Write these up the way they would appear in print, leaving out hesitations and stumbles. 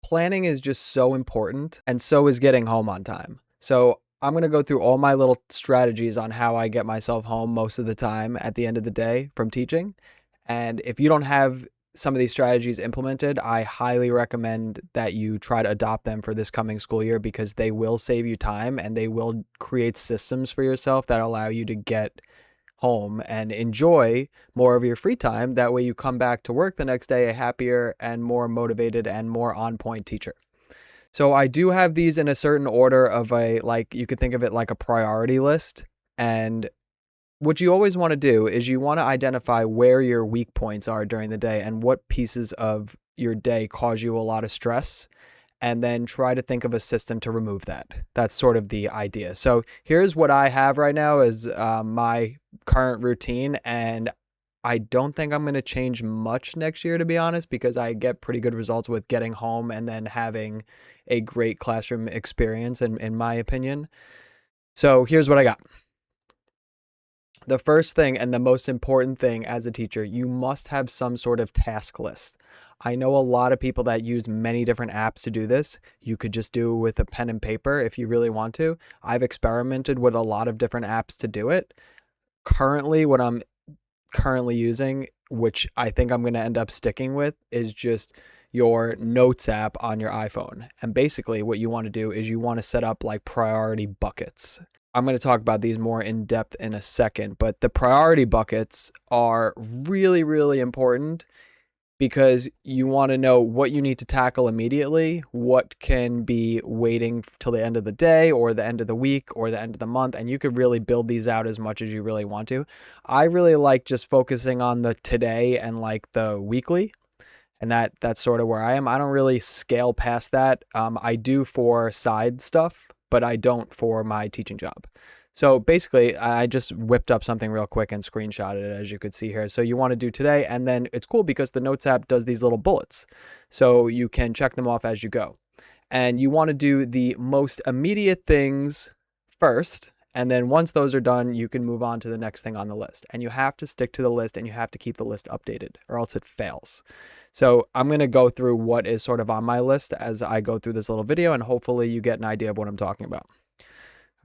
Planning is just so important, and so is getting home on time. So I'm going to go through all my little strategies on how I get myself home most of the time at the end of the day from teaching. And if you don't have some of these strategies implemented, I highly recommend that you try to adopt them for this coming school year because they will save you time and they will create systems for yourself that allow you to get home and enjoy more of your free time. That way you come back to work the next day a happier and more motivated and more on point teacher. So I do have these in a certain order of like, you could think of it like a priority list. And what you always want to do is you want to identify where your weak points are during the day and what pieces of your day cause you a lot of stress, and then try to think of a system to remove that. That's sort of the idea. So here's what I have right now as my current routine, and I don't think I'm going to change much next year, to be honest, because I get pretty good results with getting home and then having a great classroom experience, in my opinion. So here's what I got. The first thing and the most important thing as a teacher, you must have some sort of task list. I know a lot of people that use many different apps to do this. You could just do it with a pen and paper if you really want to. I've experimented with a lot of different apps to do it. Currently, what I'm currently using, which I think I'm going to end up sticking with, is just your Notes app on your iPhone. And basically what you want to do is you want to set up like priority buckets. I'm going to talk about these more in depth in a second, but the priority buckets are really, really important because you want to know what you need to tackle immediately, what can be waiting till the end of the day or the end of the week or the end of the month, and you could really build these out as much as you really want to. I really like just focusing on the today and like the weekly, and that's sort of where I am. I don't really scale past that. I do for side stuff, but I don't for my teaching job. So basically, I just whipped up something real quick and screenshotted it, as you could see here. So you want to do today, and then it's cool because the Notes app does these little bullets. So you can check them off as you go. And you want to do the most immediate things first, and then once those are done, you can move on to the next thing on the list. And you have to stick to the list, and you have to keep the list updated, or else it fails. So I'm going to go through what is sort of on my list as I go through this little video, and hopefully you get an idea of what I'm talking about.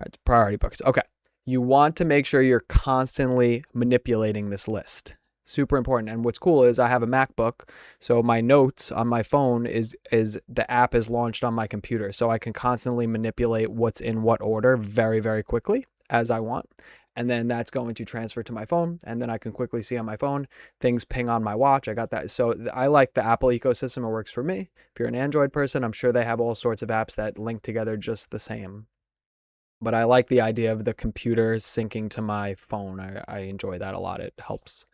All right, priority buckets. Okay. You want to make sure you're constantly manipulating this list. Super important. And what's cool is I have a MacBook, so my notes on my phone is the app is launched on my computer, so I can constantly manipulate what's in what order very, very quickly as I want. And then that's going to transfer to my phone, and then I can quickly see on my phone things ping on my watch. I got that. So I like the Apple ecosystem. It works for me. If you're an Android person, I'm sure they have all sorts of apps that link together just the same. But I like the idea of the computer syncing to my phone. I enjoy that a lot. It helps.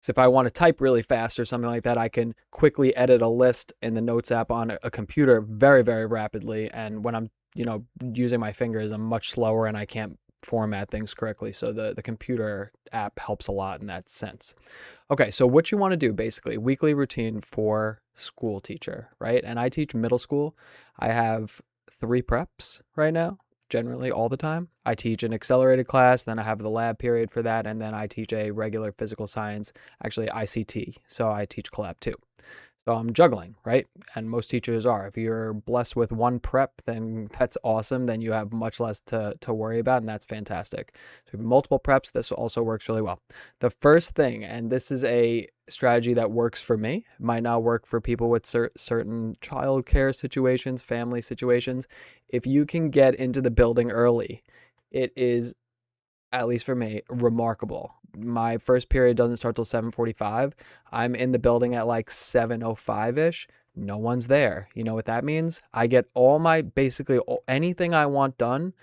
So if I want to type really fast or something like that, I can quickly edit a list in the Notes app on a computer very, very rapidly. And when I'm, using my fingers, I'm much slower and I can't format things correctly. So the computer app helps a lot in that sense. Okay, so what you want to do basically, weekly routine for school teacher, right? And I teach middle school. I have 3 preps right now. Generally all the time. I teach an accelerated class, then I have the lab period for that, and then I teach a regular physical science, actually ICT. So I teach collab too. So I'm juggling, right? And most teachers are. If you're blessed with 1 prep, then that's awesome. Then you have much less to worry about, and that's fantastic. So if you have multiple preps, this also works really well. The first thing, and this is a strategy that works for me, might not work for people with certain childcare situations, family situations. If you can get into the building early, it is, at least for me, remarkable. My first period doesn't start till 7:45. I'm in the building at like 7:05-ish. No one's there. You know what that means? I get basically anything I want done.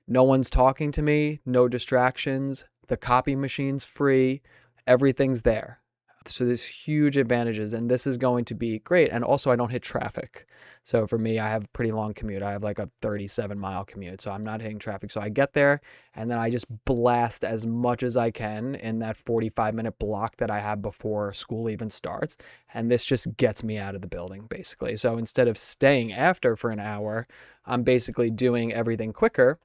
No one's talking to me, no distractions. The copy machine's free. Everything's there. So there's huge advantages, and this is going to be great. And also I don't hit traffic. So for me, I have a pretty long commute. I have like a 37-mile commute, so I'm not hitting traffic. So I get there and then I just blast as much as I can in that 45-minute block that I have before school even starts. And this just gets me out of the building basically. So instead of staying after for an hour, I'm basically doing everything quicker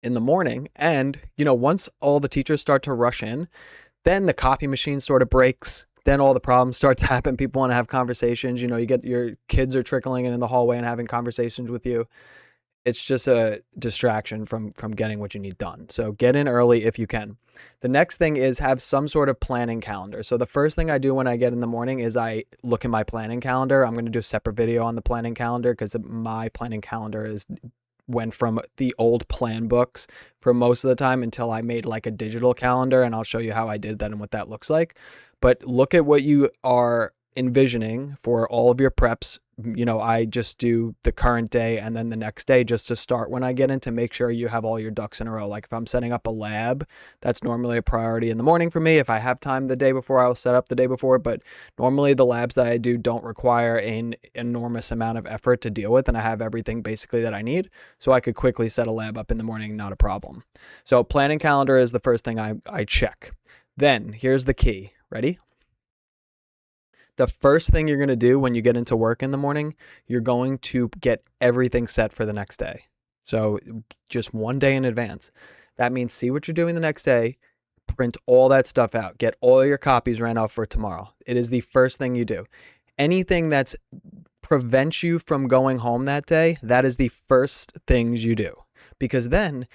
in the morning. And, once all the teachers start to rush in, then the copy machine sort of breaks. then all the problems start to happen. People want to have conversations. You know, you get your kids are trickling in the hallway and having conversations with you. It's just a distraction from getting what you need done. So get in early if you can. The next thing is have some sort of planning calendar. So the first thing I do when I get in the morning is I look at my planning calendar. I'm going to do a separate video on the planning calendar because my planning calendar went from the old plan books for most of the time until I made like a digital calendar, and I'll show you how I did that and what that looks like. But look at what you are envisioning for all of your preps. You know, I just do the current day and then the next day just to start when I get in, to make sure you have all your ducks in a row. Like if I'm setting up a lab, that's normally a priority in the morning for me. If I have time the day before, I'll set up the day before, but normally the labs that I do don't require an enormous amount of effort to deal with, and I have everything basically that I need, so I could quickly set a lab up in the morning, not a problem. So planning calendar is the first thing I check. Then here's the key. Ready? The first thing you're going to do when you get into work in the morning, you're going to get everything set for the next day. So just one day in advance. That means see what you're doing the next day, print all that stuff out, get all your copies ran off for tomorrow. It is the first thing you do. Anything that prevents you from going home that day, that is the first things you do. Because then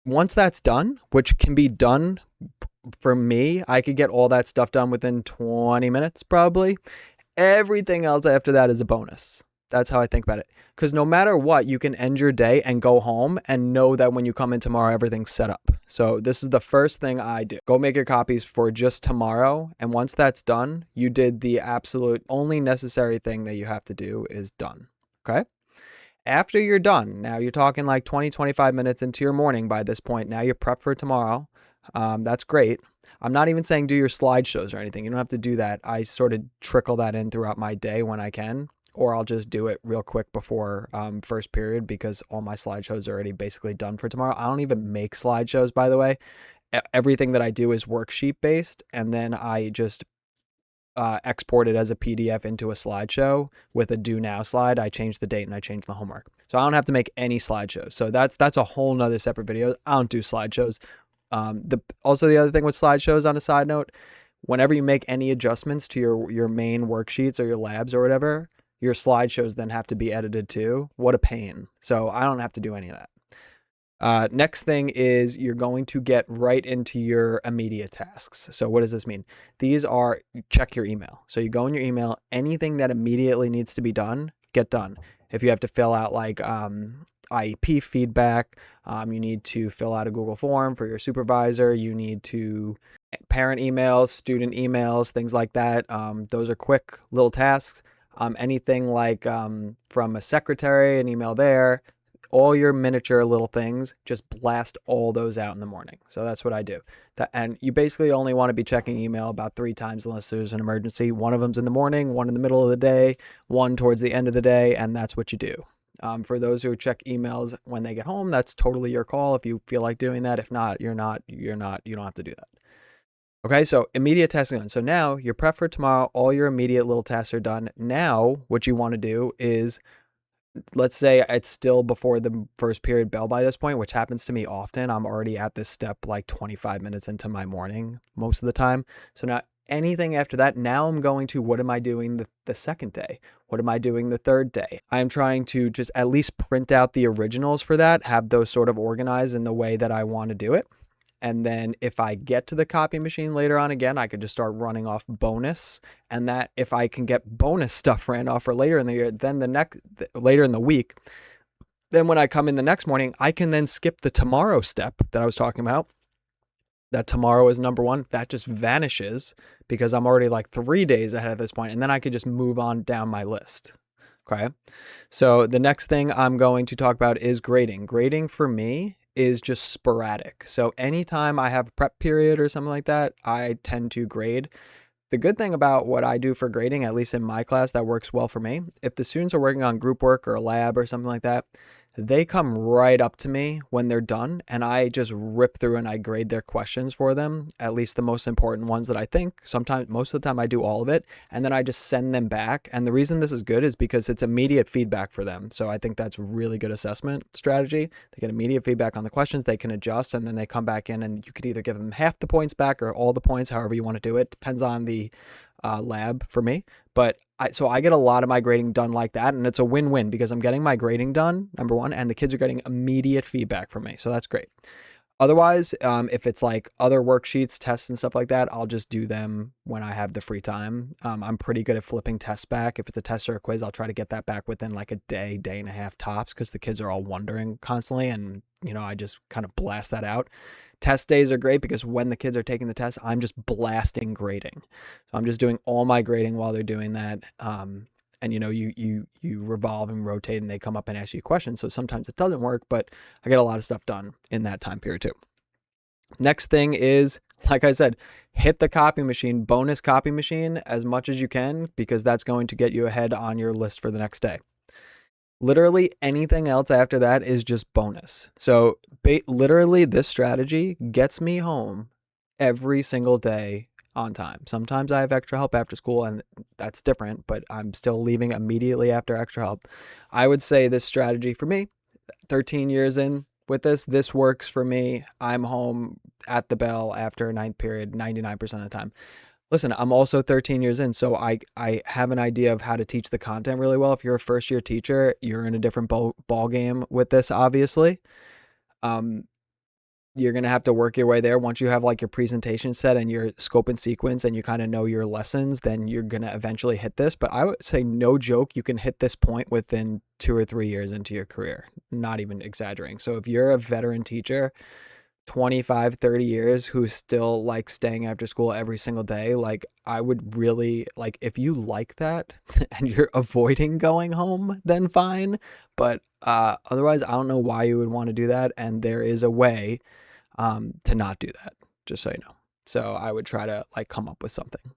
once that's done, which can be done for me, I could get all that stuff done within 20 minutes probably. Everything else after that is a bonus. That's how I think about it. Because no matter what, you can end your day and go home and know that when you come in tomorrow, everything's set up. So this is the first thing I do. Go make your copies for just tomorrow. And once that's done, you did the absolute only necessary thing that you have to do is done. Okay? After you're done, now you're talking like 20, 25 minutes into your morning by this point. Now you're prepped for tomorrow. That's great. I'm not even saying do your slideshows or anything. You don't have to do that. I sort of trickle that in throughout my day when I can, or I'll just do it real quick before first period, because all my slideshows are already basically done for tomorrow. I don't even make slideshows, by the way. Everything that I do is worksheet based, and then I just export it as a PDF into a slideshow with a do now slide. I change the date and I change the homework. So I don't have to make any slideshows. So that's a whole nother separate video. I don't do slideshows. Also the other thing with slideshows, on a side note, whenever you make any adjustments to your main worksheets or your labs or whatever, your slideshows then have to be edited too. What a pain. So I don't have to do any of that. Next thing is you're going to get right into your immediate tasks. So what does this mean? These are, check your email. So you go in your email, anything that immediately needs to be done, get done. If you have to fill out like IEP feedback, you need to fill out a Google form for your supervisor, you need to parent emails, student emails, things like that. Those are quick little tasks. Anything like from a secretary, an email there, all your miniature little things, just blast all those out in the morning. So that's what I do. And you basically only want to be checking email about 3 times unless there's an emergency. One of them's in the morning, one in the middle of the day, one towards the end of the day, and that's what you do. For those who check emails when they get home, that's totally your call if you feel like doing that. If not, you don't have to do that. Okay, so immediate tasks are done. So now you're prepped for tomorrow. All your immediate little tasks are done. Now what you want to do is, let's say it's still before the first period bell by this point, which happens to me often. I'm already at this step like 25 minutes into my morning most of the time. So now anything after that, now I'm going to, what am I doing the second day? What am I doing the third day? I'm trying to just at least print out the originals for that, have those sort of organized in the way that I want to do it. And then if I get to the copy machine later on again, I could just start running off bonus. And that if I can get bonus stuff ran off for later in the year, then later in the week, then when I come in the next morning, I can then skip the tomorrow step that I was talking about. That tomorrow is number 1. That just vanishes because I'm already like 3 days ahead at this point. And then I could just move on down my list. Okay. So the next thing I'm going to talk about is grading. Grading for me is just sporadic. So anytime I have a prep period or something like that, I tend to grade. The good thing about what I do for grading, at least in my class, that works well for me. If the students are working on group work or a lab or something like that, they come right up to me when they're done, and I just rip through and I grade their questions for them, at least the most important ones that I think. Sometimes, most of the time, I do all of it, and then I just send them back. And the reason this is good is because it's immediate feedback for them. So I think that's really good assessment strategy. They get immediate feedback on the questions, they can adjust, and then they come back in, and you could either give them half the points back or all the points, however you want to do it. Depends on the lab for me. But so I get a lot of my grading done like that, and it's a win-win because I'm getting my grading done, number one, and the kids are getting immediate feedback from me. So that's great. Otherwise, if it's like other worksheets, tests, and stuff like that, I'll just do them when I have the free time. I'm pretty good at flipping tests back. If it's a test or a quiz, I'll try to get that back within like a day, day and a half tops, because the kids are all wondering constantly, and I just kind of blast that out. Test days are great because when the kids are taking the test, I'm just blasting grading. So I'm just doing all my grading while they're doing that. And you revolve and rotate, and they come up and ask you questions. So sometimes it doesn't work, but I get a lot of stuff done in that time period too. Next thing is, like I said, hit the copy machine, bonus copy machine as much as you can, because that's going to get you ahead on your list for the next day. Literally anything else after that is just bonus. So literally this strategy gets me home every single day on time. Sometimes I have extra help after school, and that's different, but I'm still leaving immediately after extra help. I would say this strategy for me, 13 years in with this works for me. I'm home at the bell after a ninth period 99% of the time. Listen, I'm also 13 years in, so I have an idea of how to teach the content really well. If you're a first year teacher, you're in a different ball game with this, obviously. You're going to have to work your way there. Once you have like your presentation set and your scope and sequence, and you kind of know your lessons, then you're going to eventually hit this. But I would say, no joke, you can hit this point within 2 or 3 years into your career. Not even exaggerating. So if you're a veteran teacher, 25, 30 years, who's still like staying after school every single day, like I would really like, if you like that and you're avoiding going home, then fine. But otherwise, I don't know why you would want to do that. And there is a way to not do that, just so you know. So I would try to like come up with something.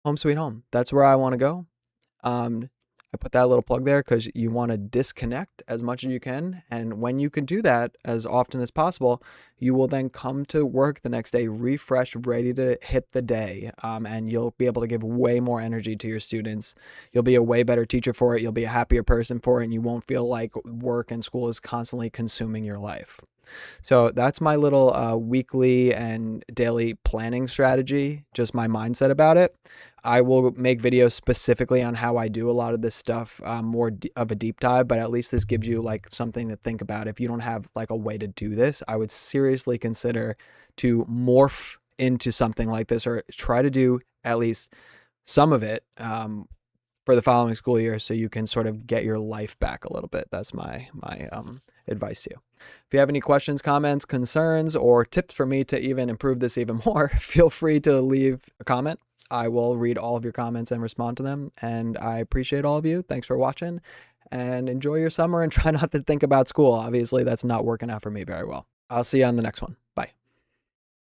Home sweet home. That's where I want to go. I put that little plug there because you want to disconnect as much as you can. And when you can do that as often as possible, you will then come to work the next day refreshed, ready to hit the day. And you'll be able to give way more energy to your students. You'll be a way better teacher for it. You'll be a happier person for it. And you won't feel like work and school is constantly consuming your life. So that's my little weekly and daily planning strategy, just my mindset about it. I will make videos specifically on how I do a lot of this stuff, more of a deep dive, but at least this gives you like something to think about. If you don't have like a way to do this, I would seriously consider to morph into something like this, or try to do at least some of it for the following school year, so you can sort of get your life back a little bit. That's my advice to you. If you have any questions, comments, concerns, or tips for me to even improve this even more, feel free to leave a comment. I will read all of your comments and respond to them. And I appreciate all of you. Thanks for watching, and enjoy your summer, and try not to think about school. Obviously, that's not working out for me very well. I'll see you on the next one. Bye.